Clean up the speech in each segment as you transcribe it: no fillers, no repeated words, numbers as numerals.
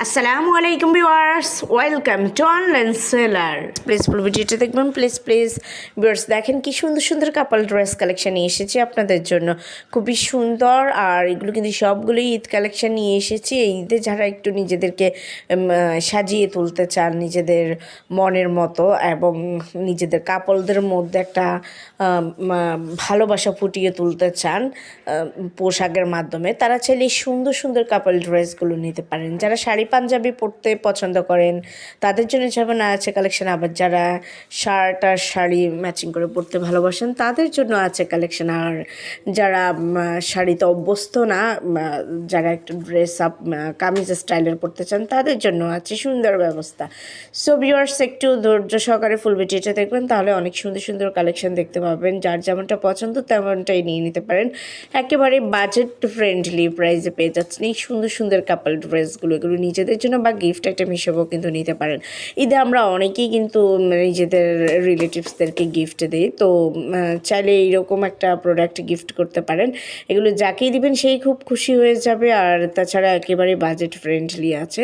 আসসালামু আলাইকুম viewers, welcome to online seller. Please ফুল ভিডিওটা দেখবেন, প্লিজ ভিউয়ার্স। দেখেন কি সুন্দর সুন্দর কাপল ড্রেস কালেকশন নিয়ে এসেছি আপনাদের জন্য, খুবই সুন্দর। আর এগুলো কিন্তু সবগুলোই ঈদ কালেকশন নিয়ে এসেছি। এই ঈদে যারা একটু নিজেদেরকে সাজিয়ে তুলতে চান নিজেদের মনের মতো, এবং নিজেদের কাপলদের মধ্যে একটা ভালোবাসা ফুটিয়ে তুলতে চান পোশাকের মাধ্যমে, তারা চাইলে সুন্দর সুন্দর কাপল ড্রেসগুলো নিতে পারেন। যারা শাড়ি পাঞ্জাবি পরতে পছন্দ করেন তাদের জন্য যেমন আছে কালেকশন, আবার যারা শার্ট আর শাড়ি ম্যাচিং করে পরতে ভালোবাসেন তাদের জন্য আছে কালেকশন। আর যারা শাড়িতে অভ্যস্ত না, যারা একটু ড্রেস আপ কামিজ স্টাইলের পরতে চান তাদের জন্য আছে সুন্দর ব্যবস্থা। সো ভিউয়ার্স, একটু ধৈর্য সহকারে ফুল ভিডিওটা দেখবেন, তাহলে অনেক সুন্দর সুন্দর কালেকশন দেখতে পাবেন। যার যেমনটা পছন্দ তেমনটাই নিয়ে নিতে পারেন। একেবারে বাজেট ফ্রেন্ডলি প্রাইসে পেয়ে যাচ্ছেন এই সুন্দর সুন্দর কাপল ড্রেসগুলো। এগুলো নিজেদের জন্য বা গিফট আইটেম হিসেবেও কিন্তু নিতে পারেন। ঈদে আমরা অনেকেই কিন্তু নিজেদের রিলেটিভসদেরকে গিফট দিই, তো চাইলে এইরকম একটা প্রোডাক্ট গিফট করতে পারেন। এগুলো যাকেই দিবেন সেই খুব খুশি হয়ে যাবে। আর তাছাড়া একেবারে বাজেট ফ্রেন্ডলি আছে,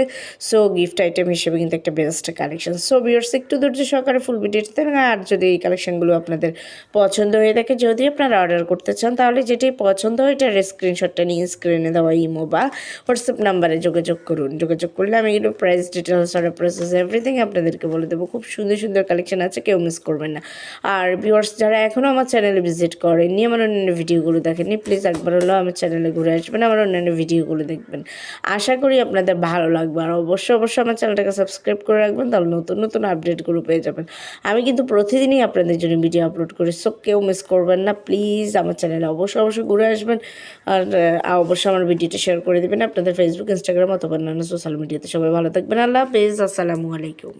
সো গিফট আইটেম হিসেবে কিন্তু একটা বেস্ট কালেকশন। সো ভিউয়ার্স, একটু ধৈর্য সহকারে ফুল ভিডিওতে। আর যদি এই কালেকশনগুলো আপনাদের পছন্দ হয়ে থাকে, যদি আপনারা অর্ডার করতে চান, তাহলে যেটাই পছন্দ হয় এটার স্ক্রিনশটটা নিয়ে স্ক্রিনে দেওয়া ইমো বা হোয়াটসঅ্যাপ নাম্বারে যোগাযোগ করুন। যোগাযোগ করলে আমি এগুলো price details order process everything আপনাদেরকে বলে দেবো। খুব সুন্দর সুন্দর কালেকশন আছে, কেউ মিস করবেন না। আর ভিউয়ার্স, যারা এখনও আমার চ্যানেলে ভিজিট করেননি, আমার অন্যান্য ভিডিওগুলো দেখেননি, প্লিজ একবার হলেও আমার চ্যানেলে ঘুরে আসবেন, আমার অন্যান্য ভিডিওগুলো দেখবেন। আশা করি আপনাদের ভালো লাগবে। আর অবশ্যই আমার চ্যানেলটাকে সাবস্ক্রাইব করে রাখবেন, তাহলে নতুন নতুন আপডেটগুলো পেয়ে যাবেন। আমি কিন্তু প্রতিদিনই আপনাদের জন্য ভিডিও আপলোড করি, সো কেউ মিস করবেন না। প্লিজ আমার চ্যানেলে অবশ্যই ঘুরে আসবেন। আর অবশ্যই আমার ভিডিওটা শেয়ার করে দেবেন আপনাদের ফেসবুক, ইনস্টাগ্রাম অথবা অন্যান্য সোশ্যাল মিডিয়াতে। সবাই ভালো থাকবেন। আল্লাহ হাফেজ। আসসালামু আলাইকুম।